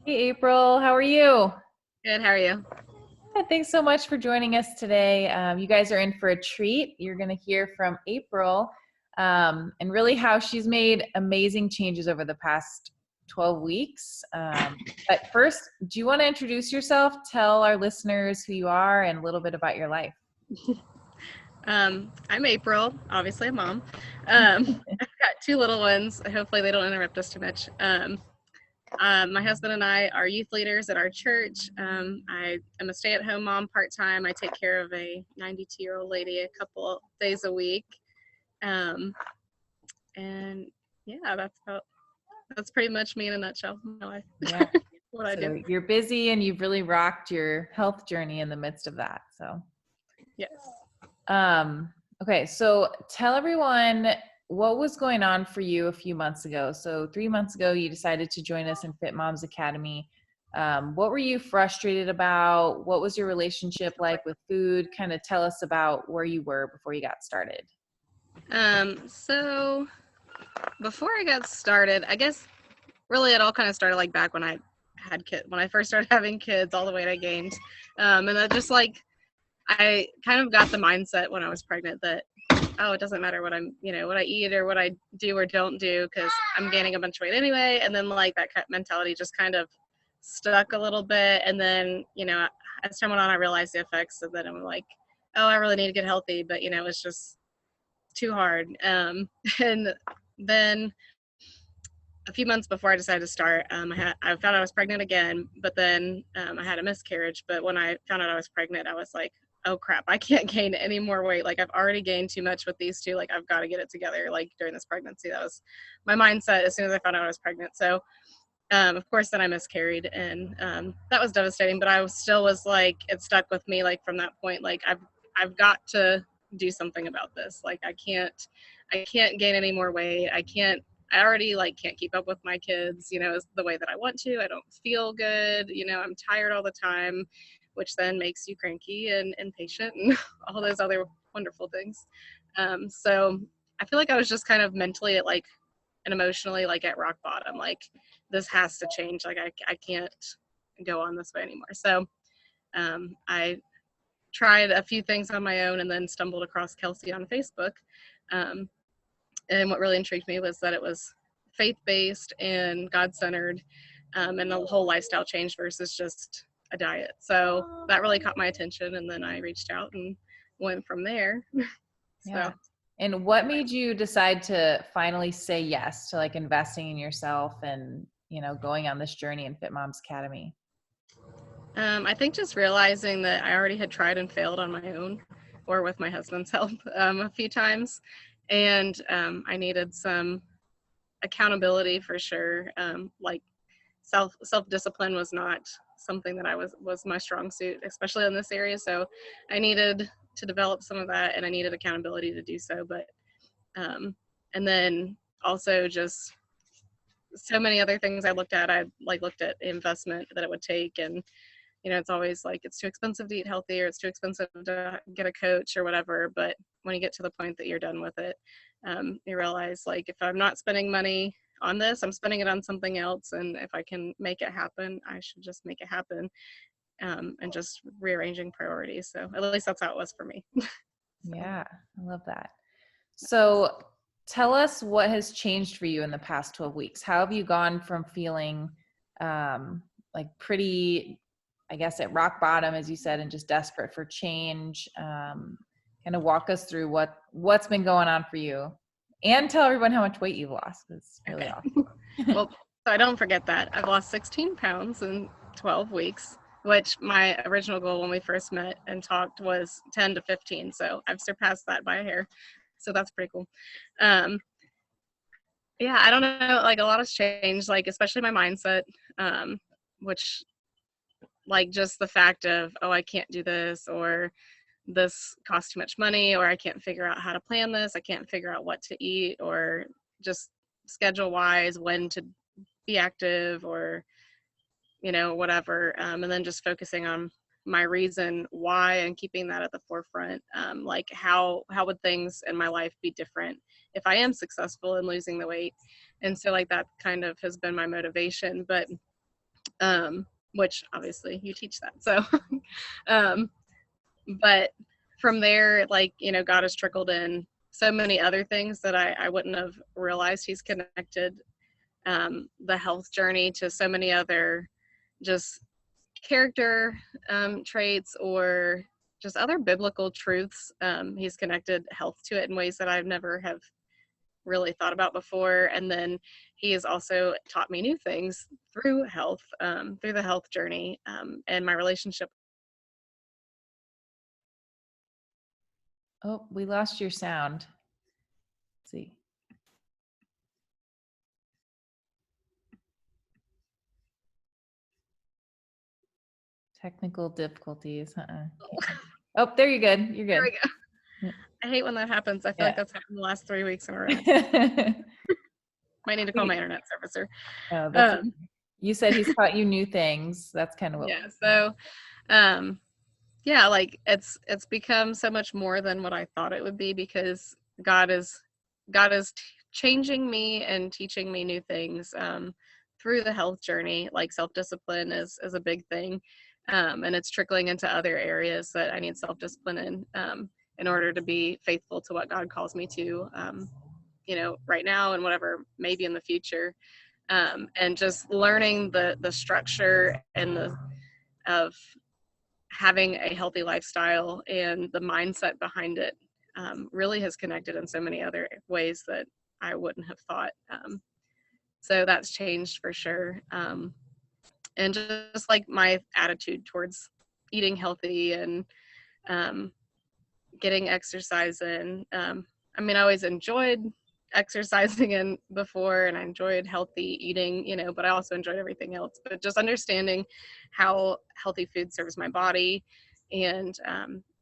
Hey April, how are you? Good, how are you? Thanks so much for joining us today. You guys are in for a treat. You're going to hear from April and really how she's made amazing changes over the past 12 weeks. But first, do you want to introduce yourself? Tell our listeners who you are and a little bit about your life. I'm April, obviously a mom. I've got two little ones. Hopefully they don't interrupt us too much. My husband and I are youth leaders at our church. I am a stay-at-home mom part-time. I take care of a 92-year-old lady a couple days a week. Um, and yeah, that's pretty much me in a nutshell. My life, Yeah. what I do. So you're busy and you've really rocked your health journey in the midst of that. So Yes. Um, okay, so tell everyone what was going on for you a few months ago. So 3 months ago, you decided to join us in Fit Moms Academy. What were you frustrated about? What was your relationship like with food? Kind of tell us about where you were before you got started. So before I got started, I guess really it all kind of started like back when I had kids, when I first started having kids, all the weight I gained. And that just like, I kind of got the mindset when I was pregnant that, oh, it doesn't matter what I eat or what I do or don't do because I'm gaining a bunch of weight anyway. And then like that mentality just kind of stuck a little bit. And then, as time went on, I realized the effects of that. I'm like, oh, I really need to get healthy. But, it's just too hard. And then a few months before I decided to start, I found out I was pregnant again, but then I had a miscarriage. But when I found out I was pregnant, I was like, oh crap, I can't gain any more weight. Like I've already gained too much with these two. Like I've got to get it together. Like during this pregnancy, that was my mindset as soon as I found out I was pregnant. So of course then I miscarried, and that was devastating. But still was like, it stuck with me. Like from that point, like I've got to do something about this. Like I can't gain any more weight. I already like can't keep up with my kids, the way that I want to. I don't feel good, I'm tired all the time, which then makes you cranky and impatient and all those other wonderful things. So I feel like I was just kind of mentally at like and emotionally like at rock bottom. Like this has to change. Like I can't go on this way anymore. So I tried a few things on my own and then stumbled across Kelsey on Facebook. Um, and what really intrigued me was that it was faith-based and God-centered, and a whole lifestyle change versus just a diet. So that really caught my attention, and then I reached out and went from there. Yeah. So And what made you decide to finally say yes to like investing in yourself and, going on this journey in Fit Moms Academy? I think just realizing that I already had tried and failed on my own or with my husband's help a few times, and I needed some accountability for sure. Like self discipline was not something that was my strong suit, especially in this area. So I needed to develop some of that, and I needed accountability to do so. But and then also just so many other things I looked at. I like looked at investment that it would take, and it's always like it's too expensive to eat healthy or it's too expensive to get a coach or whatever. But when you get to the point that you're done with it, you realize like if I'm not spending money on this, I'm spending it on something else. And if I can make it happen, I should just make it happen, and just rearranging priorities. So at least that's how it was for me. Yeah, I love that. So tell us what has changed for you in the past 12 weeks. How have you gone from feeling like pretty, I guess, at rock bottom, as you said, and just desperate for change? Kind of walk us through what's been going on for you and tell everyone how much weight you've lost. It's really Okay. awesome. Well, so I don't forget that. I've lost 16 pounds in 12 weeks, which my original goal when we first met and talked was 10 to 15. So I've surpassed that by a hair. So that's pretty cool. Um, yeah, I don't know. Like a lot has changed, like especially my mindset, which like just the fact of, oh, I can't do this, or this costs too much money, or I can't figure out how to plan this. I can't figure out what to eat, or just schedule wise when to be active, or whatever, and then just focusing on my reason why and keeping that at the forefront. Like how would things in my life be different if I am successful in losing the weight? And so like that kind of has been my motivation. But which obviously you teach that. So, um, but from there, like, God has trickled in so many other things that I wouldn't have realized. He's connected the health journey to so many other just character traits or just other biblical truths. He's connected health to it in ways that I've never have really thought about before. And then he has also taught me new things through health, through the health journey, and my relationship. Oh, we lost your sound. Let's see. Technical difficulties. Oh, there you're good. You're There good. we go. Yeah. I hate when that happens. I feel like Yeah. that's happened the last 3 weeks in a row. Might need to call my internet servicer. Oh, that's okay. Um, You said he's taught you new things. That's kind of what. yeah. So, um, yeah, like it's become so much more than what I thought it would be, because God is changing me and teaching me new things through the health journey. Like self-discipline is a big thing, and it's trickling into other areas that I need self-discipline in order to be faithful to what God calls me to, right now and whatever maybe in the future. And just learning the structure and the of having a healthy lifestyle and the mindset behind it really has connected in so many other ways that I wouldn't have thought. So that's changed for sure. And just like my attitude towards eating healthy and um, getting exercise in. I mean, I always enjoyed exercising in before, and I enjoyed healthy eating, but I also enjoyed everything else. But just understanding how healthy food serves my body, and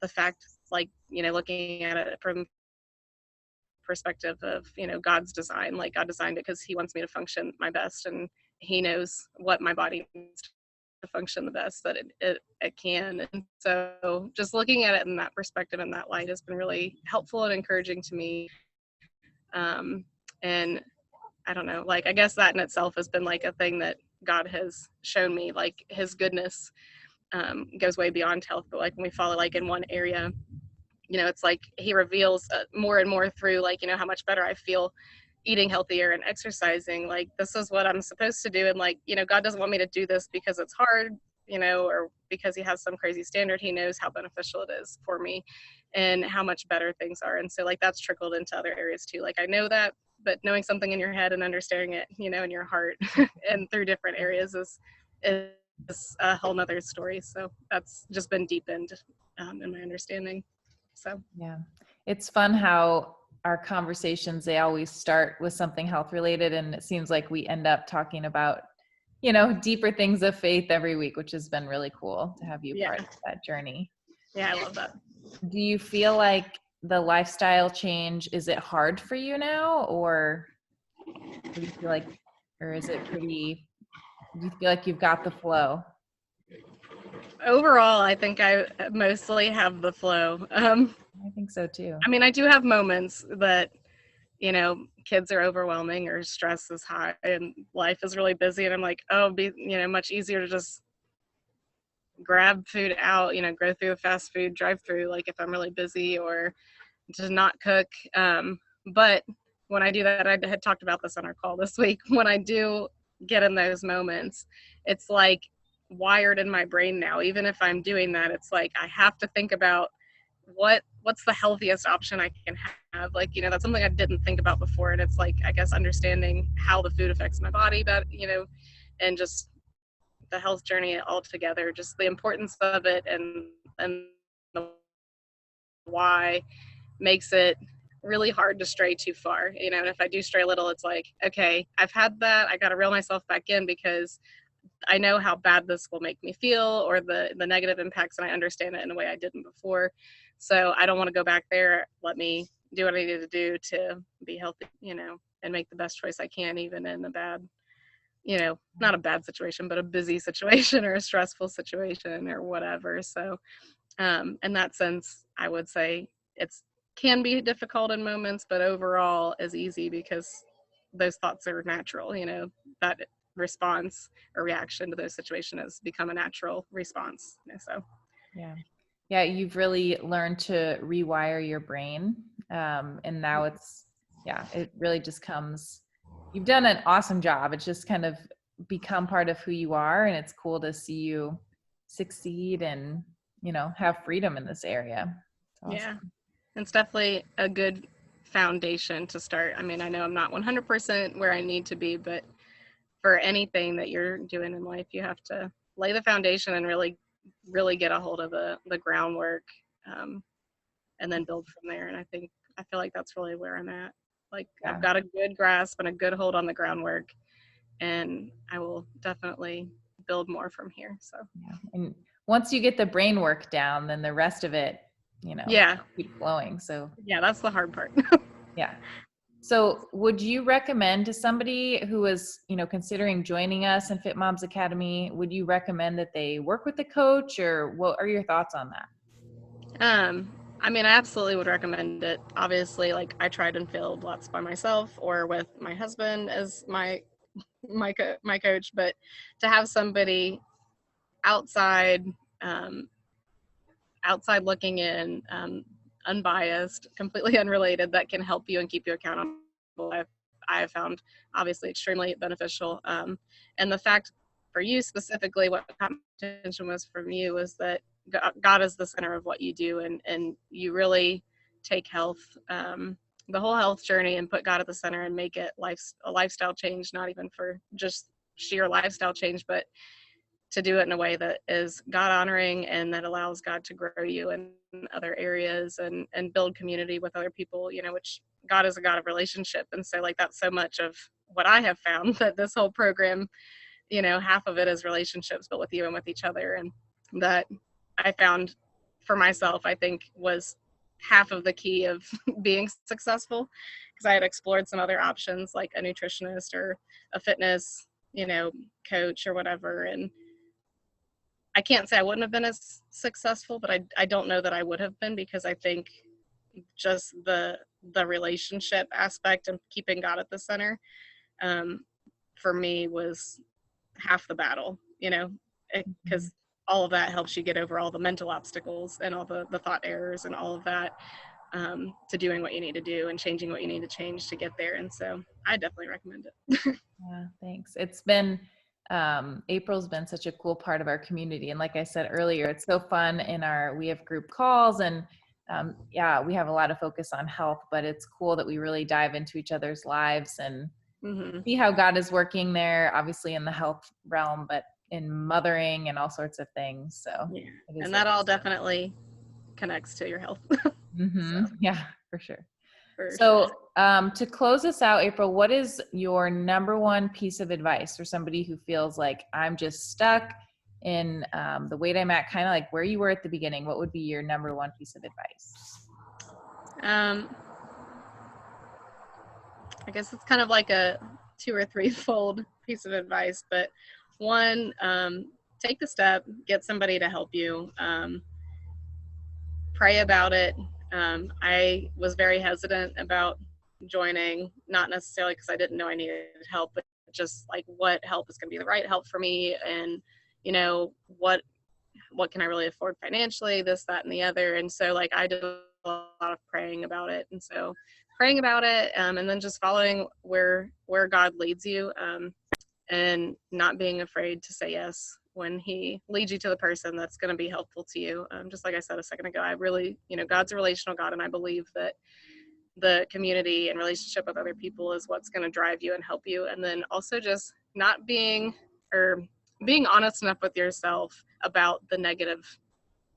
the fact, like, looking at it from perspective of, God's design. Like, God designed it because he wants me to function my best, and he knows what my body needs to function the best that it can. And so just looking at it in that perspective and that light has been really helpful and encouraging to me. And I don't know, like, I guess that in itself has been like a thing that God has shown me, like his goodness goes way beyond health. But like when we follow like in one area, it's like he reveals more and more through, like, how much better I feel eating healthier and exercising. Like, this is what I'm supposed to do. And like, God doesn't want me to do this because it's hard, or because he has some crazy standard. He knows how beneficial it is for me and how much better things are. And so like that's trickled into other areas too. Like I know that, but knowing something in your head and understanding it, in your heart and through different areas is a whole nother story. So that's just been deepened in my understanding. So Yeah. It's fun how our conversations, they always start with something health related, and it seems like we end up talking about, deeper things of faith every week, which has been really cool to have you yeah. part of that journey. Yeah, I love that. Do you feel like the lifestyle change, is it hard for you now, or do you feel like, or is it pretty, do you feel like you've got the flow? Overall, I think I mostly have the flow. I think so too. I mean, I do have moments that, kids are overwhelming or stress is high and life is really busy. And I'm like, oh, much easier to just grab food out, go through a fast food drive through, like if I'm really busy, or to not cook. But when I do that, I had talked about this on our call this week. When I do get in those moments, it's like wired in my brain now. Even if I'm doing that, it's like I have to think about what's the healthiest option I can have. Like, that's something I didn't think about before. And it's like, I guess, understanding how the food affects my body, but and just the health journey altogether, just the importance of it, and the why makes it really hard to stray too far. And if I do stray a little, it's like, okay, I've had that. I got to reel myself back in, because I know how bad this will make me feel, or the negative impacts, and I understand it in a way I didn't before. So I don't want to go back there. Let me do what I need to do to be healthy, and make the best choice I can, even in a bad, not a bad situation, but a busy situation or a stressful situation or whatever. So in that sense, I would say it's can be difficult in moments, but overall is easy, because those thoughts are natural, that response or reaction to those situations has become a natural response. So Yeah. Yeah, you've really learned to rewire your brain. And now it really just comes, you've done an awesome job. It's just kind of become part of who you are. And it's cool to see you succeed and, have freedom in this area. It's awesome. yeah, it's definitely a good foundation to start. I mean, I know I'm not 100% where I need to be, but for anything that you're doing in life, you have to lay the foundation and really get a hold of the groundwork, and then build from there. And I feel like that's really where I'm at. Like, Yeah. I've got a good grasp and a good hold on the groundwork, and I will definitely build more from here. So Yeah. And once you get the brain work down, then the rest of it, yeah, keep flowing. So yeah, that's the hard part. yeah. So would you recommend to somebody who is, considering joining us in Fit Moms Academy, would you recommend that they work with a coach, or what are your thoughts on that? I mean, I absolutely would recommend it. Obviously, like, I tried and failed lots by myself or with my husband as my coach, but to have somebody outside, um, outside looking in, unbiased, completely unrelated, that can help you and keep you accountable, I have found obviously extremely beneficial. And the fact for you specifically, what caught my attention was from you was that God is the center of what you do, and you really take health, the whole health journey, and put God at the center and make it a lifestyle change, not even for just sheer lifestyle change, but to do it in a way that is God honoring and that allows God to grow you in other areas and build community with other people, which God is a God of relationship. And so, like, that's so much of what I have found, that this whole program, half of it is relationships built with you and with each other. And that I found for myself, I think, was half of the key of being successful, because I had explored some other options like a nutritionist or a fitness, coach or whatever. And I can't say I wouldn't have been as successful, but I don't know that I would have been, because I think just the relationship aspect and keeping God at the center, for me, was half the battle, because all of that helps you get over all the mental obstacles and all the thought errors and all of that, to doing what you need to do and changing what you need to change to get there. And so I definitely recommend it. Yeah, thanks. It's been, April's been such a cool part of our community. And like I said earlier, it's so fun we have group calls, and we have a lot of focus on health, but it's cool that we really dive into each other's lives and see how God is working there, obviously in the health realm, but in mothering and all sorts of things. So yeah, and that all definitely connects to your health. So. Yeah, for sure. For So sure. to close us out, April, what is your number one piece of advice for somebody who feels like I'm just stuck in the weight I'm at, kind of like where you were at the beginning? What would be your number one piece of advice? I guess it's kind of like a 2 or 3-fold piece of advice, but one, take the step, get somebody to help you, pray about it. I was very hesitant about joining, not necessarily because I didn't know I needed help, but just like, what help is going to be the right help for me, and what can I really afford financially, this, that, and the other. And so, like, I did a lot of praying about it. And so praying about it, and then just following where God leads you, and not being afraid to say yes when he leads you to the person that's going to be helpful to you. Just like I said a second ago, I really, God's a relational God, and I believe that the community and relationship with other people is what's going to drive you and help you. And then also just not being honest enough with yourself about the negative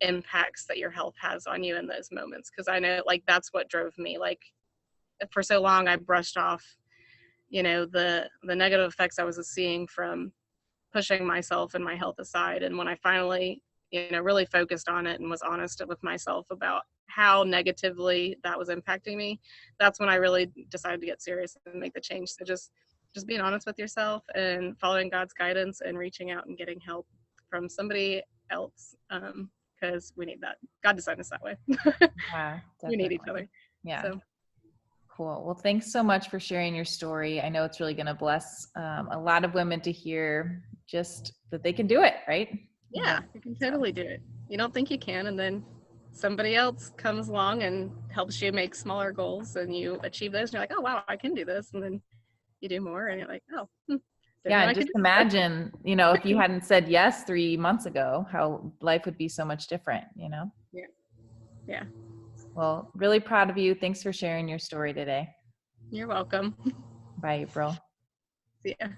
impacts that your health has on you in those moments. Because I know, like, that's what drove me. Like, for so long, I brushed off, the negative effects I was seeing from pushing myself and my health aside. And when I finally, really focused on it and was honest with myself about how negatively that was impacting me, that's when I really decided to get serious and make the change. So just being honest with yourself and following God's guidance and reaching out and getting help from somebody else, because we need that. God designed us that way. Yeah, We need definitely. each other. Yeah. So. Cool. Well, thanks so much for sharing your story. I know it's really going to bless a lot of women to hear just that they can do it, right? Yeah, you can totally do it. You don't think you can, and then somebody else comes along and helps you make smaller goals, and you achieve those, and you're like, oh wow, I can do this, and then you do more, and you're like, oh, didn't Yeah, know and I could just do that. imagine, if you hadn't said yes 3 months ago, how life would be so much different, Yeah, yeah. Well, really proud of you. Thanks for sharing your story today. You're welcome. Bye, April. See ya.